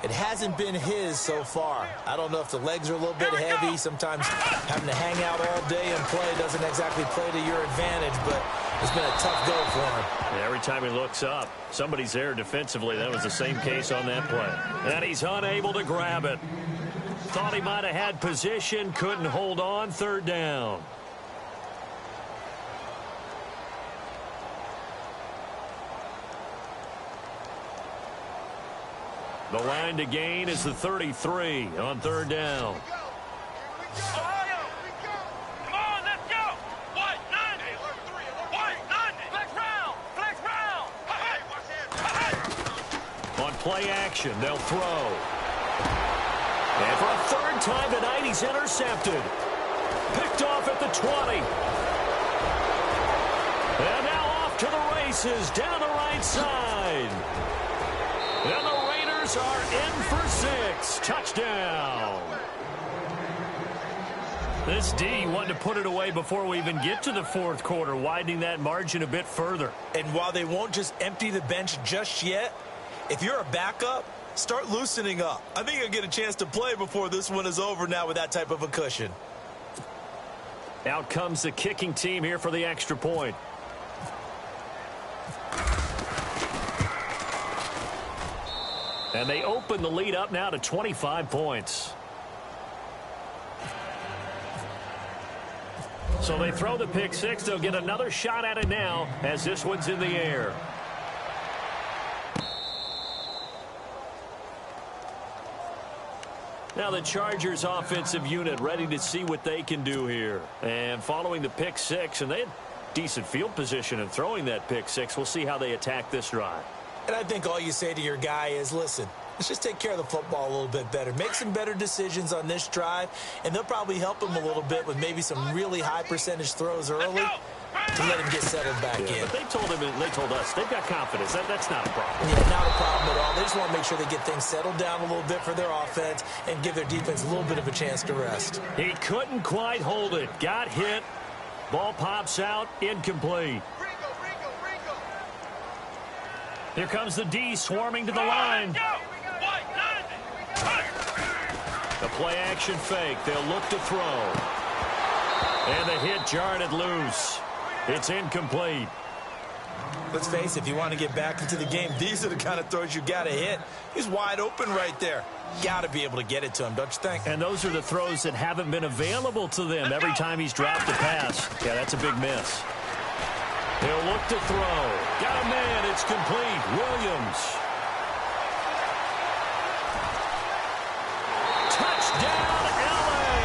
It hasn't been his so far. I don't know if the legs are a little bit heavy. Sometimes having to hang out all day and play doesn't exactly play to your advantage, but it's been a tough go for him. Yeah, every time he looks up, somebody's there defensively. That was the same case on that play. And he's unable to grab it. Thought he might have had position, couldn't hold on, 3rd down. The line to gain is the 33 on 3rd down. Ohio! Come on, let's go! White 90! White 90! Flex round! Flex round! On play action, they'll throw. And for a 3rd time tonight, he's intercepted. Picked off at the 20. And now off to the races, down the right side. And the Raiders are in for 6. Touchdown. This D wanted to put it away before we even get to the 4th quarter, widening that margin a bit further. And while they won't just empty the bench just yet, if you're a backup, start loosening up. I think you'll get a chance to play before this one is over now with that type of a cushion. Out comes the kicking team here for the extra point. And they open the lead up now to 25 points. So they throw the pick 6. They'll get another shot at it now as this one's in the air. Now the Chargers offensive unit ready to see what they can do here. And following the pick 6, and they had decent field position in throwing that pick 6. We'll see how they attack this drive. And I think all you say to your guy is, listen, let's just take care of the football a little bit better. Make some better decisions on this drive, and they'll probably help him a little bit with maybe some really high percentage throws early to let him get settled back in. But they told him, and they told us, they've got confidence. That's not a problem. Yeah, not a problem at all. They just want to make sure they get things settled down a little bit for their offense and give their defense a little bit of a chance to rest. He couldn't quite hold it. Got hit. Ball pops out. Incomplete. Here comes the D swarming to the line. The play action fake. They'll look to throw. And the hit jarred it loose. It's incomplete. Let's face it, if you want to get back into the game, these are the kind of throws you got to hit. He's wide open right there. Got to be able to get it to him, don't you think? And those are the throws that haven't been available to them every time he's dropped a pass. Yeah, that's a big miss. He'll look to throw. Got a man. It's complete. Williams. Touchdown, L.A.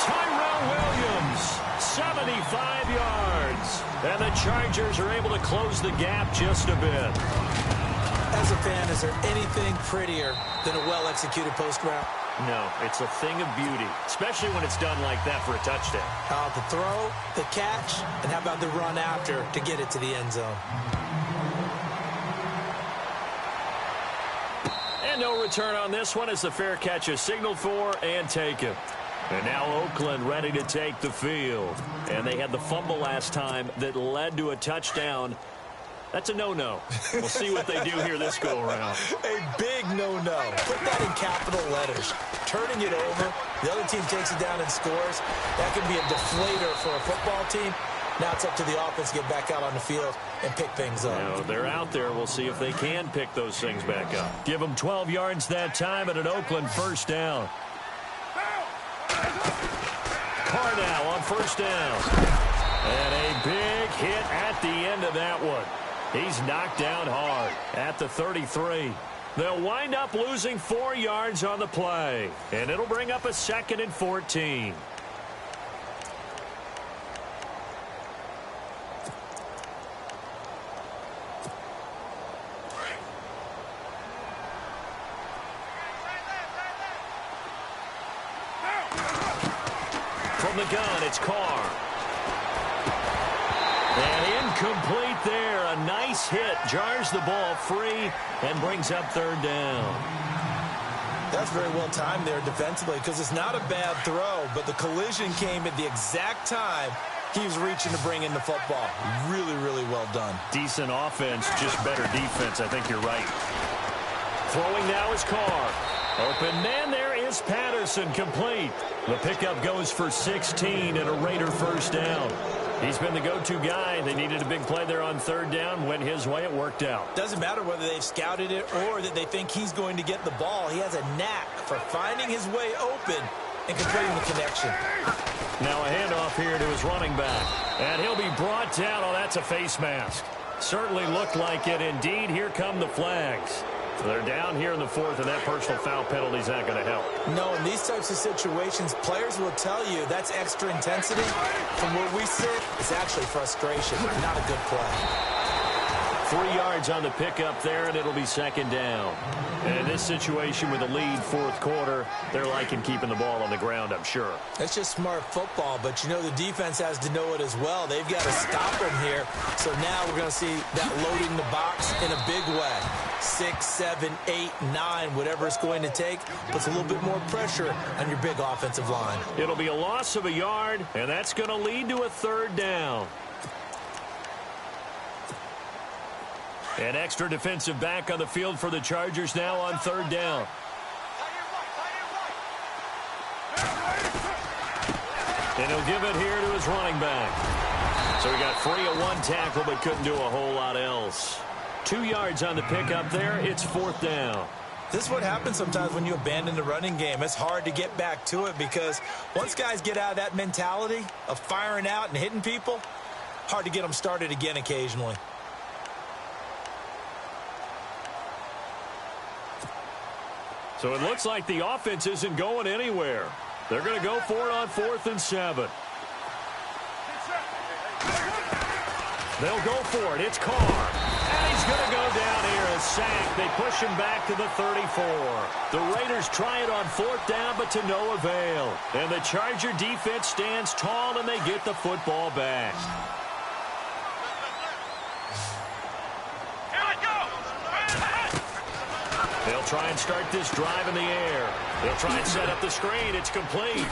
Tyrell Williams, 75 yards. And the Chargers are able to close the gap just a bit. As a fan, is there anything prettier than a well-executed post route? No, it's a thing of beauty, especially when it's done like that for a touchdown. The throw, the catch, and how about the run after to get it to the end zone? And no return on this one as the fair catch is signaled for and taken. And now Oakland ready to take the field. And they had the fumble last time that led to a touchdown. That's a no-no. We'll see what they do here this go-around. A big no-no. Put that in capital letters. Turning it over, the other team takes it down and scores. That can be a deflator for a football team. Now it's up to the offense to get back out on the field and pick things up. Now, they're out there. We'll see if they can pick those things back up. Give them 12 yards that time at an Oakland first down. Carr now on first down. And a big hit at the end of that one. He's knocked down hard at the 33. They'll wind up losing 4 yards on the play. And it'll bring up a 2nd and 14. From the gun, it's Carr. And incomplete there. A nice hit. Jars the ball free and brings up 3rd down. That's very well timed there defensively because it's not a bad throw, but the collision came at the exact time he was reaching to bring in the football. Really, really well done. Decent offense, just better defense. I think you're right. Throwing now is Carr. Open man there is Patterson, complete. The pickup goes for 16 and a Raider first down. He's been the go-to guy. They needed a big play there on 3rd down. Went his way. It worked out. Doesn't matter whether they've scouted it or that they think he's going to get the ball. He has a knack for finding his way open and completing the connection. Now a handoff here to his running back. And he'll be brought down. Oh, that's a face mask. Certainly looked like it. Indeed, here come the flags. They're down here in the 4th, and that personal foul penalty is not going to help. No, in these types of situations, players will tell you that's extra intensity. From where we sit, it's actually frustration. Not a good play. 3 yards on the pickup there, and it'll be 2nd down. And in this situation with a lead 4th quarter, they're liking keeping the ball on the ground, I'm sure. It's just smart football, but you know the defense has to know it as well. They've got to stop them here. So now we're going to see that loading the box in a big way. 6, 7, 8, 9, whatever it's going to take, puts a little bit more pressure on your big offensive line. It'll be a loss of a yard, and that's going to lead to a 3rd down. An extra defensive back on the field for the Chargers now on 3rd down. And he'll give it here to his running back. So he got free of 1 tackle but couldn't do a whole lot else. 2 yards on the pickup there. It's 4th down. This is what happens sometimes when you abandon the running game. It's hard to get back to it because once guys get out of that mentality of firing out and hitting people, hard to get them started again occasionally. So it looks like the offense isn't going anywhere. They're going to go for it on 4th and 7. They'll go for it. It's Carr. And he's going to go down here. A sack. They push him back to the 34. The Raiders try it on 4th down, but to no avail. And the Charger defense stands tall, and they get the football back. They'll try and start this drive in the air. They'll try and set up the screen. It's complete.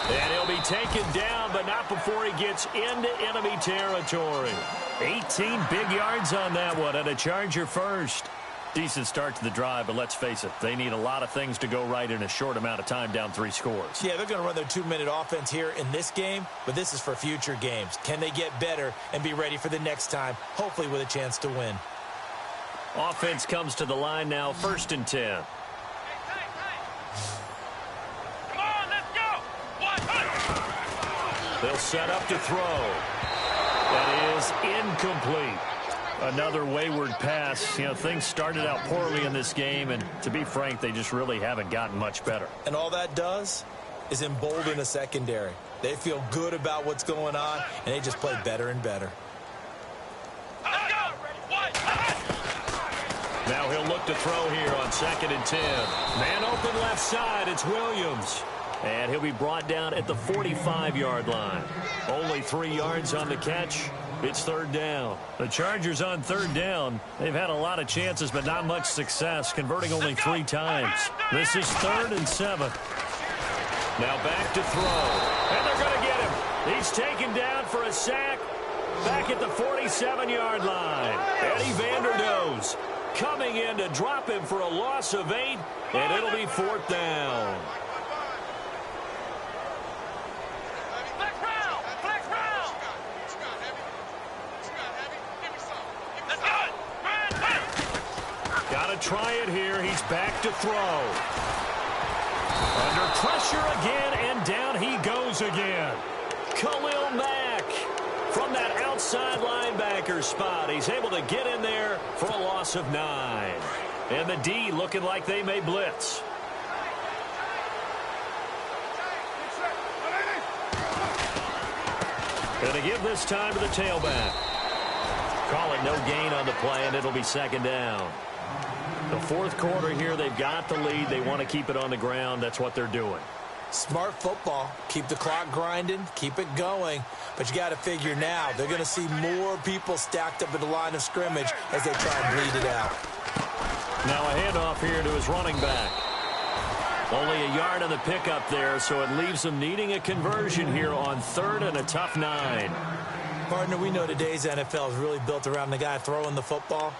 And he'll be taken down, but not before he gets into enemy territory. 18 big yards on that one, and a Charger first. Decent start to the drive, but let's face it, they need a lot of things to go right in a short amount of time, down 3 scores. Yeah, they're going to run their 2-minute offense here in this game, but this is for future games. Can they get better and be ready for the next time, hopefully with a chance to win? Offense comes to the line now, 1st and 10. Come on, let's go. They'll set up to throw. That is incomplete. Another wayward pass. You know, things started out poorly in this game, and to be frank, they just really haven't gotten much better. And all that does is embolden a secondary. They feel good about what's going on, and they just play better and better. Let's go. Now he'll look to throw here on 2nd and 10. Man open left side. It's Williams. And he'll be brought down at the 45-yard line. Only 3 yards on the catch. It's 3rd down. The Chargers on 3rd down. They've had a lot of chances, but not much success, converting only 3 times. This is 3rd and 7. Now back to throw. And they're going to get him. He's taken down for a sack. Back at the 47-yard line. Eddie Vanderdoes coming in to drop him for a loss of 8, and it'll be 4th down. Got to try it here. He's back to throw. Under pressure again, and down he goes again. Khalil Mack from that outside linebacker spot. He's able to get in there for a loss of 9. And the D looking like they may blitz. Going to give this time to the tailback. Call it no gain on the play, and it'll be 2nd down. The 4th quarter here, they've got the lead. They want to keep it on the ground. That's what they're doing. Smart football. Keep the clock grinding. Keep it going. But you got to figure now, they're going to see more people stacked up at the line of scrimmage as they try and bleed it out. Now a handoff here to his running back. Only a yard on the pickup there, so it leaves them needing a conversion here on 3rd and a tough 9. Partner, we know today's NFL is really built around the guy throwing the football.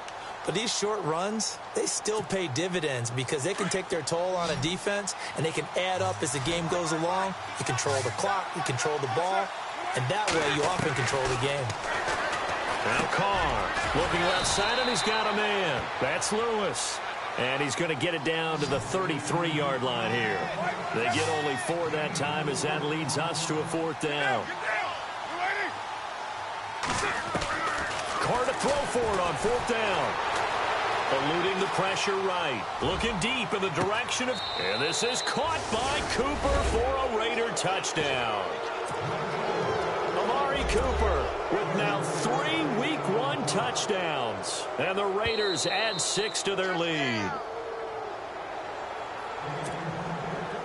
But these short runs, they still pay dividends because they can take their toll on a defense, and they can add up as the game goes along. You control the clock, you control the ball, and that way you often control the game. Now Carr looking left side, and he's got a man. That's Lewis. And he's going to get it down to the 33-yard line here. They get only 4 that time as that leads us to a 4th down. Carr to throw for it on 4th down. Eluding the pressure right. Looking deep in the direction of... And this is caught by Cooper for a Raider touchdown. Amari Cooper with now 3 Week 1 touchdowns. And the Raiders add 6 to their lead.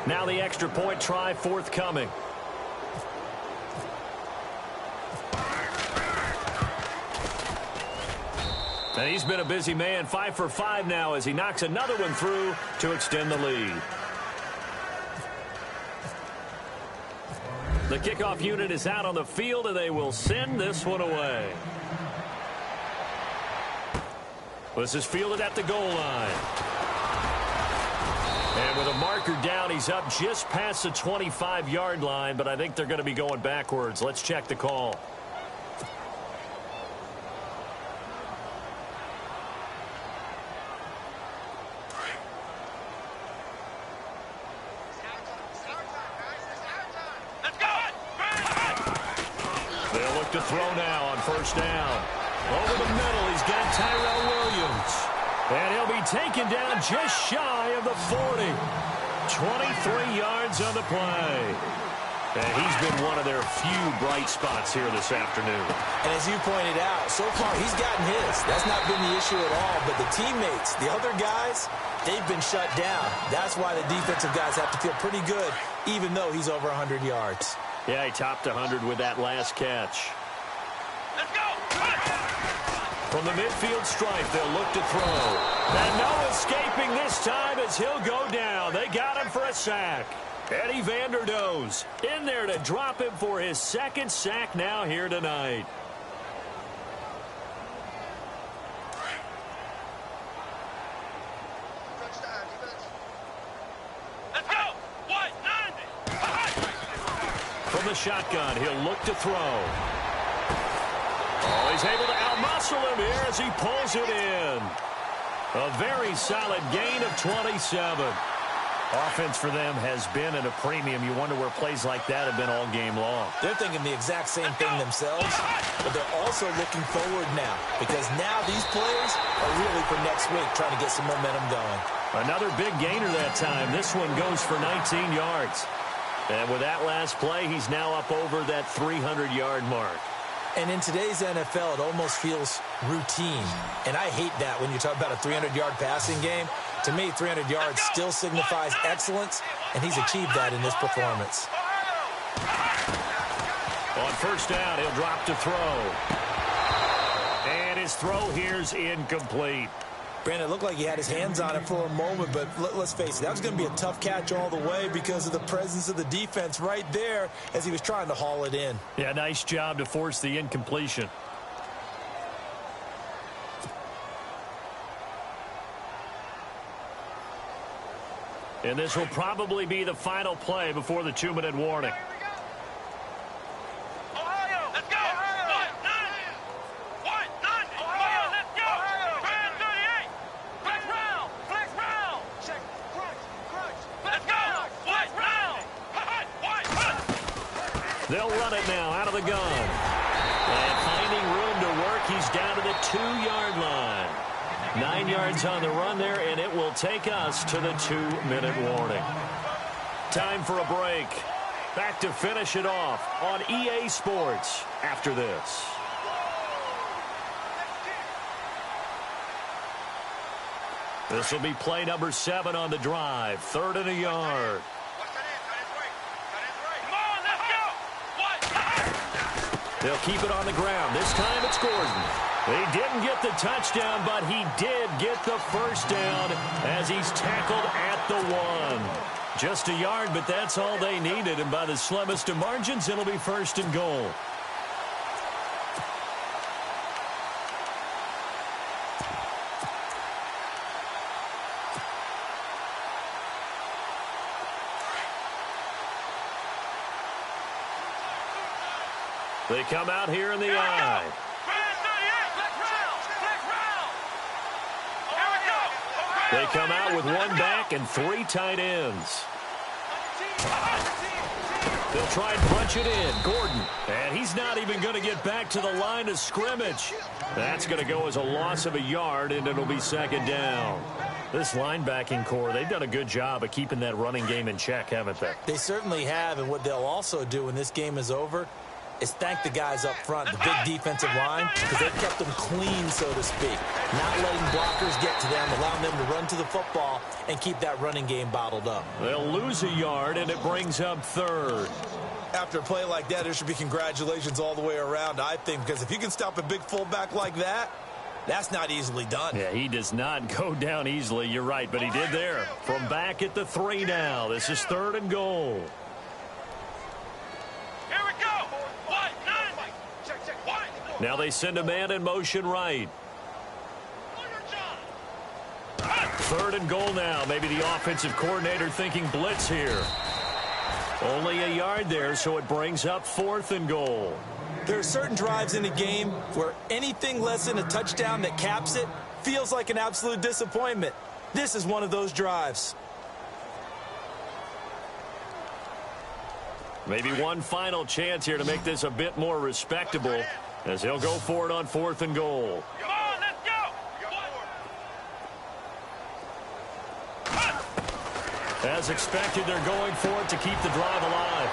Now the extra point try forthcoming. And he's been a busy man, 5 for 5 now as he knocks another one through to extend the lead. The kickoff unit is out on the field, and they will send this one away. This is fielded at the goal line. And with a marker down, he's up just past the 25-yard line, but I think they're going to be going backwards. Let's check the call. To throw now on 1st down. Over the middle, he's got Tyrell Williams. And he'll be taken down just shy of the 40. 23 yards on the play. And he's been one of their few bright spots here this afternoon. And as you pointed out, so far he's gotten his. That's not been the issue at all. But the teammates, the other guys, they've been shut down. That's why the defensive guys have to feel pretty good, even though he's over 100 yards. Yeah, he topped 100 with that last catch. Let's go! From the midfield stripe, they'll look to throw. And no escaping this time as he'll go down. They got him for a sack. Eddie Vanderdoes in there to drop him for his 2nd sack now here tonight. Let's go! White, 90! From the shotgun, he'll look to throw. Oh, he's able to outmuscle him here as he pulls it in. A very solid gain of 27. Offense for them has been at a premium. You wonder where plays like that have been all game long. They're thinking the exact same thing themselves, but they're also looking forward now because now these plays are really for next week, trying to get some momentum going. Another big gainer that time. This one goes for 19 yards. And with that last play, he's now up over that 300-yard mark. And in today's NFL, it almost feels routine. And I hate that when you talk about a 300-yard passing game. To me, 300 yards still signifies excellence, and he's achieved that in this performance. On 1st down, he'll drop to throw. And his throw here's incomplete. Brandon, it looked like he had his hands on it for a moment, but let's face it, that was going to be a tough catch all the way because of the presence of the defense right there as he was trying to haul it in. Yeah, nice job to force the incompletion. And this will probably be the final play before the 2-minute warning. Ohio, let's go! What? None! Ohio, let's go! Brand 38! Flex round! Flex round! Check. Crunch! Let's go! Flex round! They'll run it now out of the gun. And finding room to work, he's down to the 2-yard line. 9 yards on the run there, and it will take us to the 2-minute warning. Time for a break. Back to finish it off on EA Sports after this. This will be play number 7 on the drive. 3rd and a yard. Come on, let's go! They'll keep it on the ground. This time it's Gordon. He didn't get the touchdown, but he did get the first down as he's tackled at the 1. Just a yard, but that's all they needed, and by the slimmest of margins, it'll be 1st and goal. They come out here in the eye. They come out with 1 back and 3 tight ends. They'll try and punch it in. Gordon. And he's not even going to get back to the line of scrimmage. That's going to go as a loss of a yard, and it'll be 2nd down. This linebacking core, they've done a good job of keeping that running game in check, haven't they? They certainly have, and what they'll also do when this game is over is thank the guys up front, the big defensive line, because they've kept them clean, so to speak. Not letting blockers get to them, allowing them to run to the football and keep that running game bottled up. They'll lose a yard, and it brings up 3rd. After a play like that, there should be congratulations all the way around, I think, because if you can stop a big fullback like that, that's not easily done. Yeah, he does not go down easily, you're right, but he did there. From back at the 3 now. This is 3rd and goal. Here we go! Now they send a man in motion right. 3rd and goal now. Maybe the offensive coordinator thinking blitz here. Only a yard there, so it brings up 4th and goal. There are certain drives in a game where anything less than a touchdown that caps it feels like an absolute disappointment. This is one of those drives. Maybe one final chance here to make this a bit more respectable as he'll go for it on 4th and goal. Come on, let's go! As expected, they're going for it to keep the drive alive.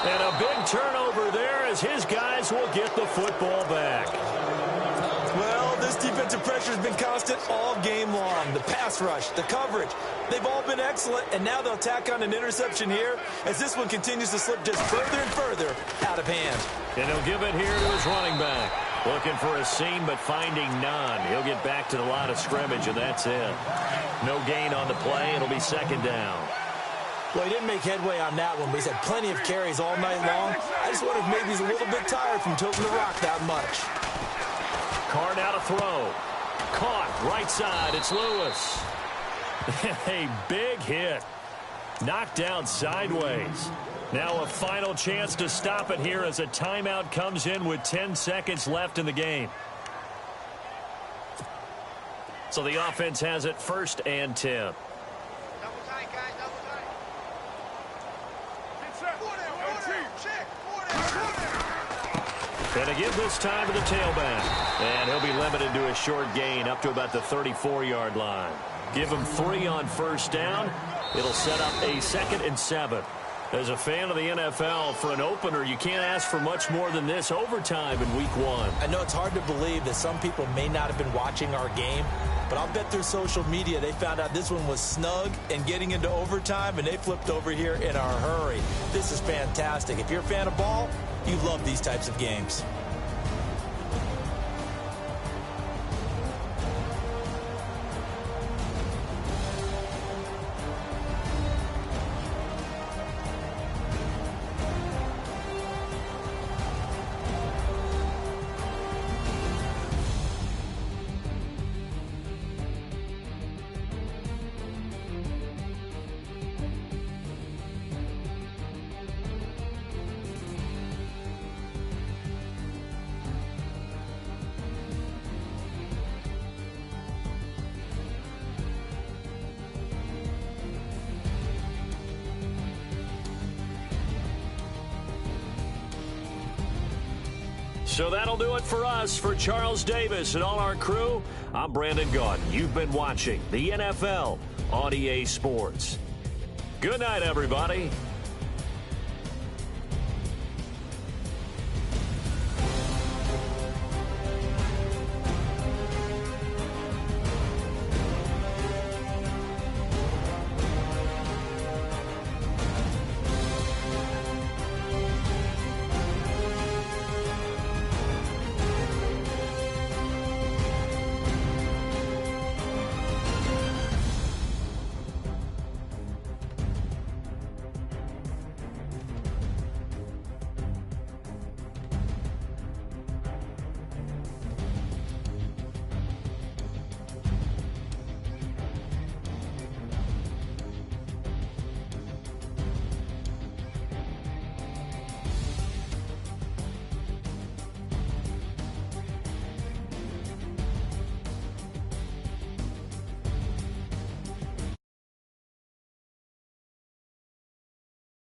And a big turnover there as his guys will get the football back. Well, this defensive pressure has been constant all game long. The pass rush, the coverage, they've all been excellent, and now they'll tack on an interception here as this one continues to slip just further and further out of hand. And he'll give it here to his running back. Looking for a seam, but finding none. He'll get back to the line of scrimmage, and that's it. No gain on the play. It'll be 2nd down. Well, he didn't make headway on that one, but he's had plenty of carries all night long. I just wonder if maybe he's a little bit tired from tilting the rock that much. Carr now to throw. Caught right side. It's Lewis. A big hit. Knocked down sideways. Now a final chance to stop it here as a timeout comes in with 10 seconds left in the game. So the offense has it 1st and 10. Double tight, guys, double tight. And again this time to the tailback. And he'll be limited to a short gain up to about the 34-yard line. Give him 3 on 1st down. It'll set up a 2nd and 7. As a fan of the NFL, for an opener, you can't ask for much more than this overtime in Week 1. I know it's hard to believe that some people may not have been watching our game, but I'll bet through social media they found out this one was snug and getting into overtime, and they flipped over here in a hurry. This is fantastic. If you're a fan of ball, you love these types of games. So that'll do it for us. For Charles Davis and all our crew, I'm Brandon Gaudin. You've been watching the NFL on EA Sports. Good night, everybody.